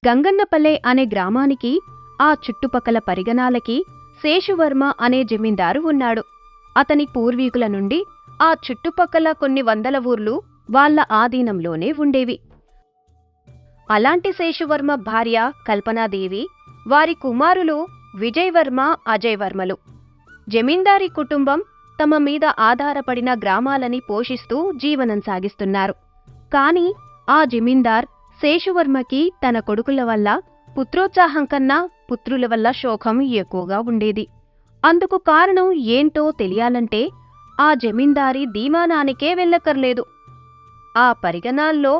గంగన్నపల్లె అనే గ్రామానికి ఆ చుట్టుపక్కల పరిగణాలకి శేషువర్మ అనే జమీందారు ఉన్నాడు. అతని పూర్వీకుల నుండి ఆ చుట్టుపక్కల కొన్ని వందల ఊర్లు వాళ్ళ ఆధీనంలోనే ఉండేవి. అలాంటి శేషువర్మ భార్య కల్పనాదేవి, వారి కుమారులు విజయవర్మ, అజయవర్మలు. జమీందారీ కుటుంబం తమ మీద ఆధారపడిన గ్రామాలని పోషిస్తూ జీవనం సాగిస్తున్నారు. కాని ఆ జమీందార్ శేషువర్మకి తన కొడుకుల వల్ల పుత్రోత్సాహం కన్నా పుత్రుల వల్ల శోకం ఎక్కువగా ఉండేది. అందుకు కారణం ఏంటో తెలియాలంటే ఆ జమీందారీ దీమానానికే వెళ్ళక్కర్లేదు. ఆ పరిగణాల్లో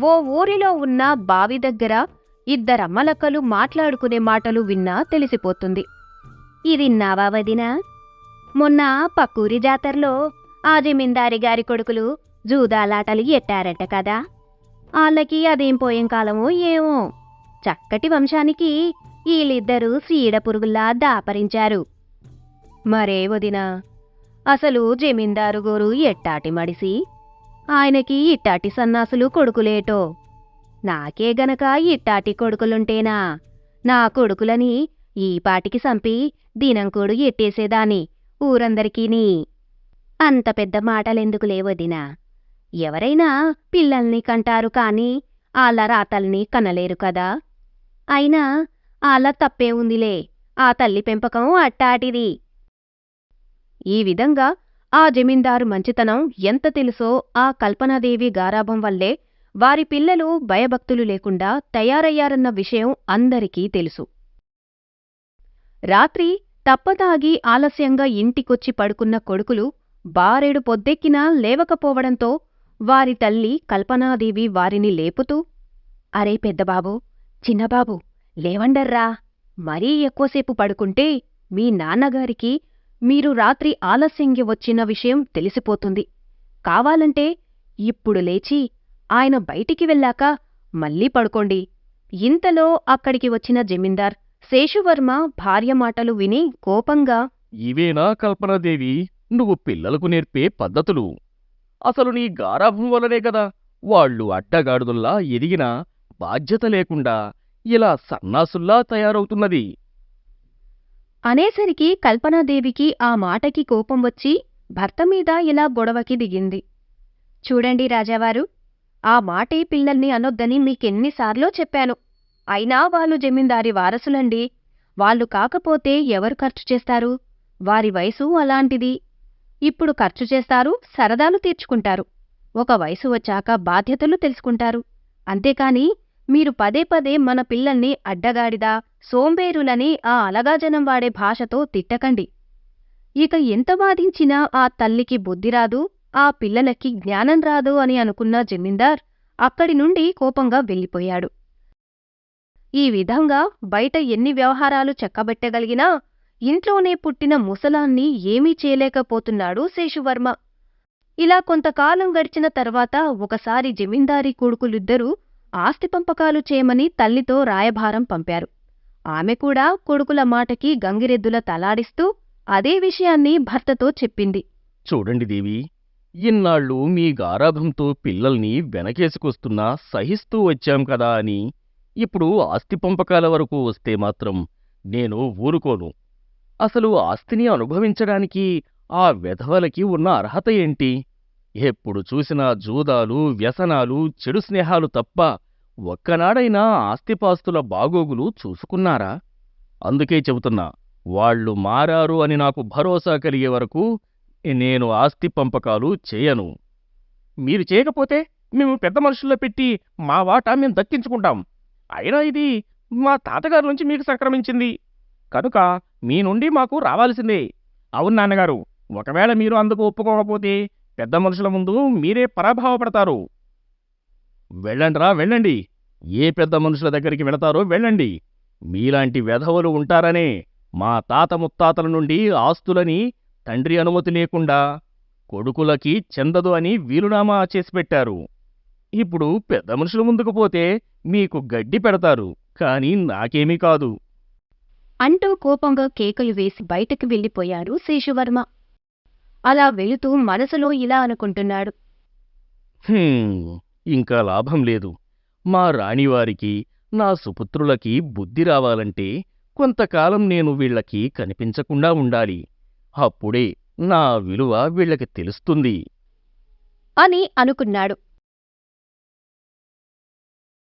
ఓ ఊరిలో ఉన్న బావి దగ్గర ఇద్దరమ్మలక్కలు మాట్లాడుకునే మాటలు విన్నా తెలిసిపోతుంది. ఇదిన్నావా వదినా? మొన్న పక్కూరి జాతరలో ఆ జమీందారి గారి కొడుకులు జూదాలాటలు ఎట్టారట కదా. ఆళ్ళకి అదేం పోయేం కాలమో ఏమో, చక్కటి వంశానికి వీళ్ళిద్దరూ సీడ పురుగుల్లా దాపరించారు. మరే వదినా, అసలు జమీందారు గోరు ఎట్టాటి మడిసి, ఆయనకి ఇట్టాటి సన్నాసులు కొడుకులేటో. నాకే గనక ఇట్టాటి కొడుకులుంటేనా నా కొడుకులని ఈపాటికి సంపి దినంకోడు ఎట్టేసేదాని ఊరందరికీని. అంత పెద్ద మాటలెందుకు లేవదినా? ఎవరైనా పిల్లల్ని కంటారు కాని ఆళ్ళ రాతల్ని కనలేరు కదా. అయినా ఆళ్ళ తప్పే ఉందిలే, ఆ తల్లి పెంపకం అట్టాటిది. ఈ విధంగా ఆ జమీందారు మంచితనం ఎంత తెలుసో ఆ కల్పనాదేవి గారాభం వల్లే వారి పిల్లలు భయభక్తులు లేకుండా తయారయ్యారన్న విషయం అందరికీ తెలుసు. రాత్రి తప్పతాగి ఆలస్యంగా ఇంటికొచ్చి పడుకున్న కొడుకులు బారెడు పొద్దెక్కినా లేవకపోవడంతో వారి తల్లి కల్పనాదేవి వారిని లేపుతూ, అరే పెద్దబాబు, చిన్నబాబు, లేవండర్రా. మరీ ఎక్కువసేపు పడుకుంటే మీ నాన్నగారికి మీరు రాత్రి ఆలస్యంగా వచ్చిన విషయం తెలిసిపోతుంది. కావాలంటే ఇప్పుడు లేచి ఆయన బయటికి వెళ్ళాక మళ్ళీ పడుకోండి. ఇంతలో అక్కడికి వచ్చిన జమీందార్ శేషువర్మ భార్య మాటలు విని కోపంగా, ఇవేనా కల్పనాదేవి నువ్వు పిల్లలకు నేర్పే పద్ధతులు? అసలు నీ గారాభం వల్లనే కదా వాళ్ళు అడ్డగాడుదుల్లా ఎదిగినా బాధ్యత లేకుండా ఇలా సన్నాసుల్లా తయారవుతున్నది. అనేసరికి కల్పనాదేవికి ఆ మాటకి కోపం వచ్చి భర్త మీద ఇలా గొడవకి దిగింది. చూడండి రాజావారు, ఆ మాటే పిల్లల్ని అనొద్దని మీకెన్నిసార్లో చెప్పాను. అయినా వాళ్ళు జమీందారి వారసులండి. వాళ్ళు కాకపోతే ఎవరు ఖర్చు చేస్తారు? వారి వయసు అలాంటిది. ఇప్పుడు ఖర్చు చేస్తారు, సరదాలు తీర్చుకుంటారు. ఒక వయసు వచ్చాక బాధ్యతలు తెలుసుకుంటారు. అంతేకాని మీరు పదే పదే మన పిల్లల్ని అడ్డగాడిదా, సోంబేరులని ఆ అలగాజనం వాడే భాషతో తిట్టకండి. ఇక ఎంత వాదించినా ఆ తల్లికి బుద్ధిరాదు, ఆ పిల్లలకి జ్ఞానం రాదు అని అనుకున్న జమీందార్ అక్కడి నుండి కోపంగా వెళ్ళిపోయాడు. ఈ విధంగా బయట ఎన్ని వ్యవహారాలు చక్కబెట్టగలిగినా ఇంట్లోనే పుట్టిన ముసలాన్ని ఏమీ చేయలేకపోతున్నాడు శేషువర్మ. ఇలా కొంతకాలం గడిచిన తర్వాత ఒకసారి జమీందారీ కొడుకులిద్దరూ ఆస్తి పంపకాలు చేయమని తల్లితో రాయభారం పంపారు. ఆమె కూడా కొడుకుల మాటకి గంగిరెద్దుల తలాడిస్తూ అదే విషయాన్ని భర్తతో చెప్పింది. చూడండి దేవి, ఇన్నాళ్ళు మీ గారాభంతో పిల్లల్ని వెనకేసుకొస్తున్నా సహిస్తూ వచ్చాం కదా అని ఇప్పుడు ఆస్తి పంపకాల వరకు వస్తే మాత్రం నేను ఊరుకోను. అసలు ఆస్తిని అనుభవించడానికి ఆ వెధవలకి ఉన్న అర్హత ఏంటి? ఎప్పుడు చూసినా జూదాలు, వ్యసనాలు, చెడు స్నేహాలు తప్ప ఒక్కనాడైనా ఆస్తిపాస్తుల బాగోగులు చూసుకున్నారా? అందుకే చెబుతున్నా, వాళ్ళు మారారు అని నాకు భరోసా కలిగే వరకు నేను ఆస్తి పంపకాలు చేయను. మీరు చేయకపోతే మేము పెద్ద మనుషుల్లో పెట్టి మా వాటా మేము దక్కించుకుంటాం. అయినా ఇది మా తాతగారి నుంచి మీకు సంక్రమించింది కనుక మీ నుండి మాకు రావాల్సిందే. అవును నాన్నగారు, ఒకవేళ మీరు అందుకు ఒప్పుకోకపోతే పెద్ద మనుషుల ముందు మీరే పరాభవపడతారు. వెళ్ళండిరా, వెళ్ళండి. ఏ పెద్ద మనుషుల దగ్గరికి వెళతారో వెళ్ళండి. మీలాంటి వెధవలు ఉంటారనే మా తాత ముత్తాతల నుండి ఆస్తులని తండ్రి అనుమతి లేకుండా కొడుకులకి చెందదు అని వీలునామా చేసి పెట్టారు. ఇప్పుడు పెద్ద మనుషుల ముందుకు పోతే మీకు గడ్డి పెడతారు, కాని నాకేమీ కాదు అంటూ కోపంగా కేకలు వేసి బయటకు వెళ్ళిపోయాడు శేషువర్మ. అలా వెళుతూ మనసులో ఇలా అనుకుంటున్నాడు. ఇంకా లాభం లేదు. మా రాణివారికి నా సుపుత్రులకి బుద్ధి రావాలంటే కొంతకాలం నేను వీళ్ళకి కనిపించకుండా ఉండాలి. అప్పుడే నా విలువ వీళ్ళకి తెలుస్తుంది. అని అనుకున్నాడు.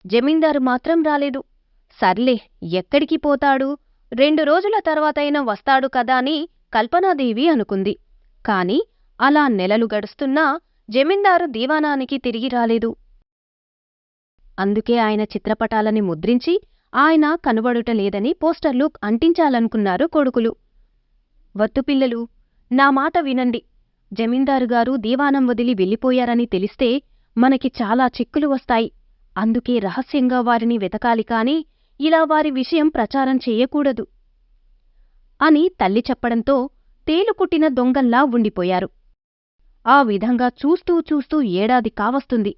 జమీందారు మాత్రం రాలేదు. సర్లే, ఎక్కడికి పోతాడు, 2 రోజుల తర్వాతైనా వస్తాడు కదా అని కల్పనాదేవి అనుకుంది. కాని అలా నెలలు గడుస్తున్నా జమీందారు దీవానానికి తిరిగి రాలేదు. అందుకే ఆయన చిత్రపటాలని ముద్రించి ఆయన కనుబడుటలేదని పోస్టర్లు అంటించాలనుకున్నారు కొడుకులు. వద్దు పిల్లలు, నా మాట వినండి. జమీందారుగారు దీవానం వదిలి వెళ్ళిపోయారని తెలిస్తే మనకి చాలా చిక్కులు వస్తాయి. అందుకే రహస్యంగా వారిని వెతకాలి కాని ఇలా వారి విషయం ప్రచారం చెయ్యకూడదు అని తల్లి చెప్పడంతో తేలుకుట్టిన దొంగల్లా ఉండిపోయారు. ఆ విధంగా చూస్తూ చూస్తూ ఏడాది కావస్తుంది.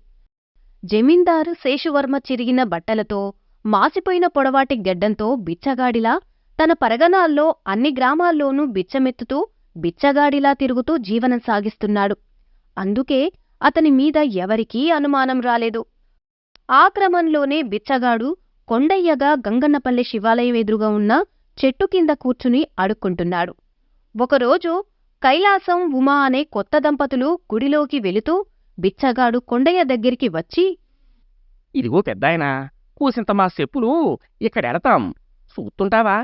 జమీందారు శేషువర్మ చిరిగిన బట్టలతో, మాసిపోయిన పొడవాటి గెడ్డంతో బిచ్చగాడిలా తన పరగణాల్లో అన్ని గ్రామాల్లోనూ బిచ్చమెత్తుతూ బిచ్చగాడిలా తిరుగుతూ జీవనం సాగిస్తున్నాడు. అందుకే అతని మీద ఎవరికీ అనుమానం రాలేదు. ఆ క్రమంలోనే బిచ్చగాడు కొండయ్యగా గంగన్నపల్లె శివాలయం ఎదురుగా ఉన్న చెట్టు కింద కూర్చుని అడుక్కుంటున్నాడు. ఒకరోజు కైలాసం, ఉమా అనే కొత్త దంపతులు గుడిలోకి వెళుతూ బిచ్చగాడు కొండయ్య దగ్గరికి వచ్చి, ఇదిగో పెద్దాయనా, కూసింత మా చెప్పులు ఇక్కడెడతాం, చూస్తుంటావా?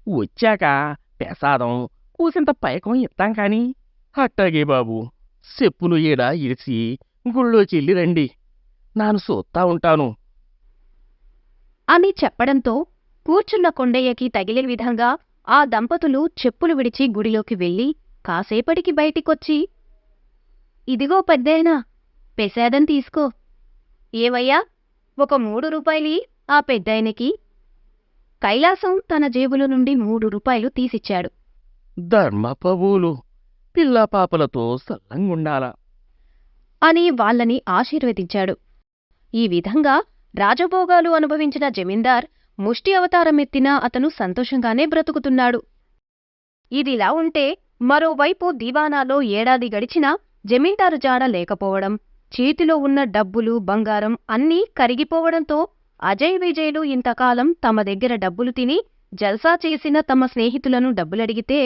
వచ్చాక పెసాదం కూసింత పైకం ఇస్తాం కాని. అట్టాగే బాబు, చెప్పులు ఈడ ఇడిసి గుళ్ళోకెళ్ళి రండి, నాను చూస్తా ఉంటాను అని చెప్పడంతో కూర్చున్న కొండయ్యకి తగిలే విధంగా ఆ దంపతులు చెప్పులు విడిచి గుడిలోకి వెళ్ళి కాసేపటికి బయటికొచ్చి, ఇదిగో పెద్దాయనా, పెసాదం తీసుకో. ఏవయ్యా, ఒక 3 రూపాయలి ఆ పెద్దాయనకి. కైలాసం తన జేబులో నుండి 3 రూపాయలు తీసిచ్చాడు. ధర్మపవులు పిల్లాపాపలతో సల్లంగుండాల అని వాళ్ళని ఆశీర్వదించాడు. ఈ విధంగా రాజభోగాలు అనుభవించిన జమీందార్ ముష్టి అవతారమెత్తినా అతను సంతోషంగానే బ్రతుకుతున్నాడు. ఇదిలా ఉంటే మరోవైపు దీవానాలో ఏడాది గడిచినా జమీందారు జాడ లేకపోవడం, చేతిలో ఉన్న డబ్బులు, బంగారం అన్నీ కరిగిపోవడంతో అజయ్ విజయ్లు ఇంతకాలం తమ దగ్గర డబ్బులు తిని జల్సా చేసిన తమ స్నేహితులను డబ్బులడిగితే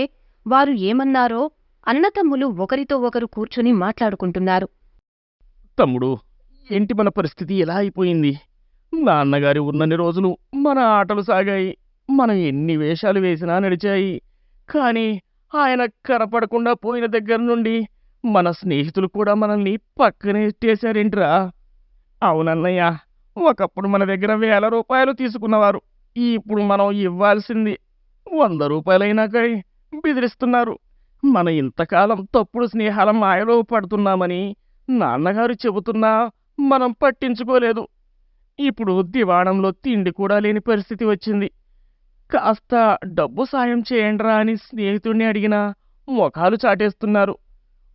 వారు ఏమన్నారో అన్నతమ్ములు ఒకరితో ఒకరు కూర్చుని మాట్లాడుకుంటున్నారు. తమ్ముడు, ఏంటి మన పరిస్థితి ఎలా అయిపోయింది? నాన్నగారి ఉన్నన్ని రోజులు మన ఆటలు సాగాయి, మనం ఎన్ని వేషాలు వేసినా నడిచాయి. కాని ఆయన కనపడకుండా పోయిన దగ్గర నుండి మన స్నేహితులు కూడా మనల్ని పక్కనే ఎట్టేశారేంట్రా? అవునన్నయ్య, ఒకప్పుడు మన దగ్గర 1000 రూపాయలు తీసుకున్నవారు ఇప్పుడు మనం ఇవ్వాల్సింది 100 రూపాయలైనాకై బెదిరిస్తున్నారు. మన ఇంతకాలం తప్పుడు స్నేహాల మాయలో పడుతున్నామని నాన్నగారు చెబుతున్నా మనం పట్టించుకోలేదు. ఇప్పుడు దివాణంలో తిండి కూడా లేని పరిస్థితి వచ్చింది. కాస్త డబ్బు సాయం చేయండ్రా అని స్నేహితుడిని అడిగినా మొఖాలు చాటేస్తున్నారు.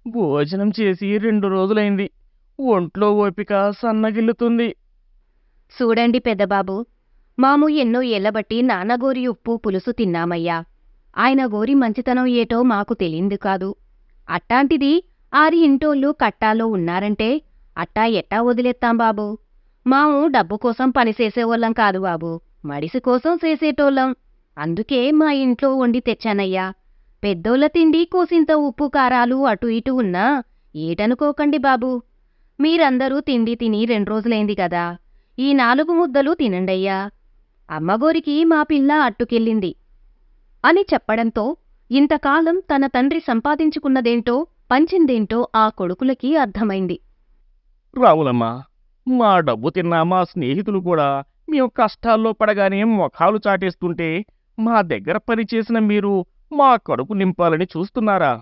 భోజనం చేసి 2 రోజులైంది, ఒంట్లో ఓపిక సన్నగిల్లుతుంది. చూడండి పెద్దబాబు, మాము ఎన్నో ఏళ్లబట్టి నాన్నగోరి ఉప్పు పులుసు తిన్నామయ్యా. ఆయన గోరి మంచితనం ఏటో మాకు తెలియందు కాదు. అట్టాంటిది ఆరి ఇంటోళ్ళు కట్టాలో ఉన్నారంటే అట్టా ఎట్టా వదిలేత్తాం బాబూ? మాము డబ్బు కోసం పనిచేసేవాళ్ళం కాదు బాబూ, మడిసి కోసం చేసేటోళ్ళం. అందుకే మా ఇంట్లో వండి తెచ్చానయ్యా. పెద్దోళ్ళ తిండి కోసింత ఉప్పు కారాలు అటు ఇటు ఉన్నా ఏటనుకోకండి బాబూ. మీరందరూ తిండి తిని 2 రోజులైంది కదా, ఈ 4 ముద్దలు తినండయ్యా. అమ్మగోరికి మా పిల్ల అట్టుకెళ్ళింది అని చెప్పడంతో ఇంతకాలం తన తండ్రి సంపాదించుకున్నదేంటో పంచిందేంటో ఆ కొడుకులకి అర్థమైంది. రావులమ్మా, మా డబ్బు తిన్నా మా స్నేహితులు కూడా మేము కష్టాల్లో పడగానే మొఖాలు చాటేస్తుంటే మా దగ్గర పనిచేసిన మీరు మా కడుపు నింపాలని చూస్తున్నారా?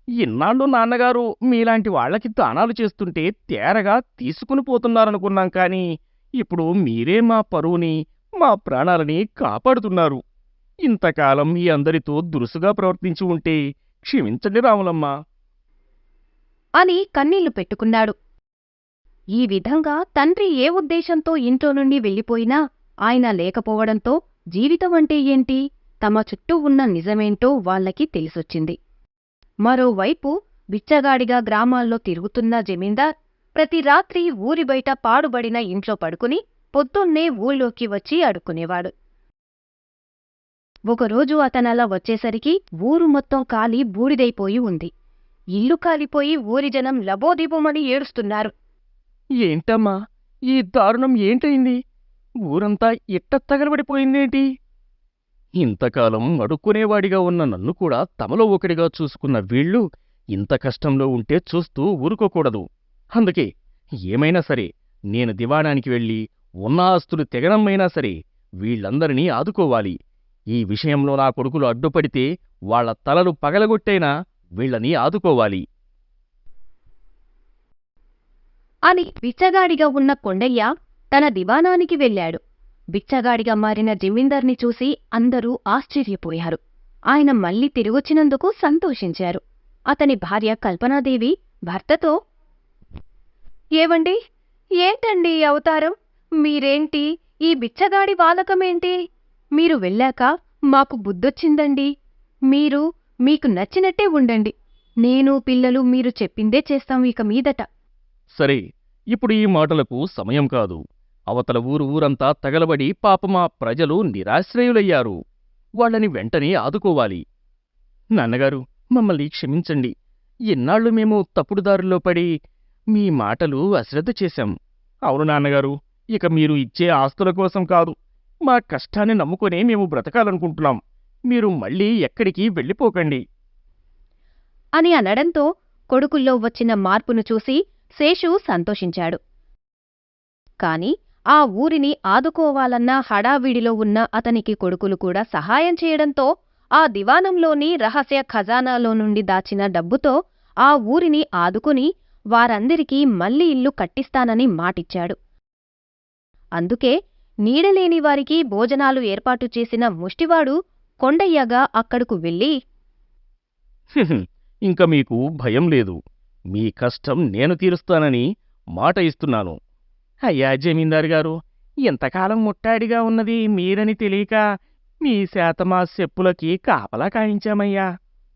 ఇన్నాళ్ళు నాన్నగారు మీలాంటి వాళ్లకి దానాలు చేస్తుంటే తేరగా తీసుకుని పోతున్నారనుకున్నాం కాని ఇప్పుడు మీరే మా పరువుని, మా ప్రాణాలని కాపాడుతున్నారు. ఇంతకాలం మీ అందరితో దురుసుగా ప్రవర్తించి ఉంటే క్షమించండి రాములమ్మ అని కన్నీళ్లు పెట్టుకున్నాడు. ఈ విధంగా తండ్రి ఏ ఉద్దేశంతో ఇంట్లో నుండి వెళ్ళిపోయినా ఆయన లేకపోవడంతో జీవితమంటే ఏంటి, తమ చుట్టూ ఉన్న నిజమేంటో వాళ్లకి తెలిసొచ్చింది. మరోవైపు బిచ్చగాడిగా గ్రామాల్లో తిరుగుతున్న జమీందార్ ప్రతి రాత్రి ఊరి బయట పాడుబడిన ఇంట్లో పడుకుని పొద్దున్నే ఊళ్ళోకి వచ్చి అడుక్కునేవాడు. ఒకరోజు అతనలా వచ్చేసరికి ఊరు మొత్తం కాలి బూడిదైపోయి ఉంది. ఇల్లు కాలిపోయి ఊరి జనం లబోదిబోమని ఏడుస్తున్నారు. ఏంటమ్మా, ఈ దారుణం ఏంటయింది? ఊరంతా ఇట్ట తగలబడిపోయిందేంటి? ఇంతకాలం అడుక్కునేవాడిగా ఉన్న నన్ను కూడా తమలో ఒకడిగా చూసుకున్న వీళ్ళు ఇంత కష్టంలో ఉంటే చూస్తూ ఊరుకోకూడదు. అందుకే ఏమైనా సరే నేను దివాణానికి వెళ్ళి ఉన్న ఆస్తులు తెగనమ్మైనా సరే వీళ్ళందరినీ ఆదుకోవాలి. ఈ విషయంలో నా కొడుకులు అడ్డుపడితే వాళ్ల తలలు పగలగొట్టైనా వీళ్ళని ఆదుకోవాలి అని బిచ్చగాడిగా ఉన్న కొండయ్య తన దివాణానికి వెళ్ళాడు. బిచ్చగాడిగా మారిన జమీందార్ని చూసి అందరూ ఆశ్చర్యపోయారు. ఆయన మళ్లీ తిరిగొచ్చినందుకు సంతోషించారు. అతని భార్య కల్పనాదేవి భర్తతో, ఏవండి, ఏంటండి ఈ అవతారం? మీరేంటి ఈ బిచ్చగాడి వాలకమేంటి? మీరు వెళ్ళాక మాకు బుద్ధొచ్చిందండి. మీకు నచ్చినట్టే ఉండండి. నేను పిల్లలు మీరు చెప్పిందే చేస్తాం ఇక మీదట. సరే, ఇప్పుడు ఈ మాటలకు సమయం కాదు. అవతల ఊరంతా తగలబడి పాపమా ప్రజలు నిరాశ్రయులయ్యారు. వాళ్ళని వెంటనే ఆదుకోవాలి. నాన్నగారు, మమ్మల్ని క్షమించండి. ఇన్నాళ్లు మేము తప్పుడుదారుల్లో పడి మీ మాటలు అశ్రద్ధ చేశాం. అవును నాన్నగారు, ఇక మీరు ఇచ్చే ఆస్తుల కోసం కాదు, మా కష్టాన్ని నమ్ముకునే మేము బ్రతకాలనుకుంటున్నాం. మీరు మళ్ళీ ఎక్కడికి వెళ్ళిపోకండి అని అనడంతో కొడుకుల్లో వచ్చిన మార్పును చూసి శేషు సంతోషించాడు. కాని ఆ ఊరిని ఆదుకోవాలన్న హడావిడిలో ఉన్న అతనికి కొడుకులు కూడా సహాయం చేయడంతో ఆ దివాణంలోని రహస్య ఖజానాలో నుండి దాచిన డబ్బుతో ఆ ఊరిని ఆదుకుని వారందరికీ మళ్లీ ఇల్లు కట్టిస్తానని మాటిచ్చాడు. అందుకే నీడలేని వారికి భోజనాలు ఏర్పాటు చేసిన ముష్టివాడు కొండయ్యగా అక్కడకు వెళ్ళి, ఇంక మీకు భయం లేదు. మీ కష్టం నేను తీరుస్తానని మాట ఇస్తున్నాను. అయ్యా జమీందారు గారు, ఇంతకాలం ముట్టాడిగా ఉన్నది మీరని తెలియక మీ శాతమా చెప్పులకి కాపలా కాయించామయ్యా.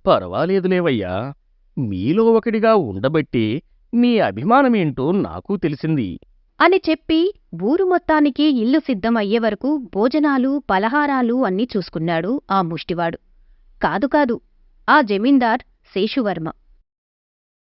పర్వాలేదులేవయ్యా, మీలో ఒకడిగా ఉండబట్టి మీ అభిమానమేంటో నాకూ తెలిసింది అని చెప్పి ఊరు మొత్తానికి ఇల్లు సిద్ధం అయ్యేవరకు భోజనాలు పలహారాలు అన్నీ చూసుకున్నాడు ఆ ముష్టివాడు. కాదు, ఆ జమీందార్ శేషువర్మ.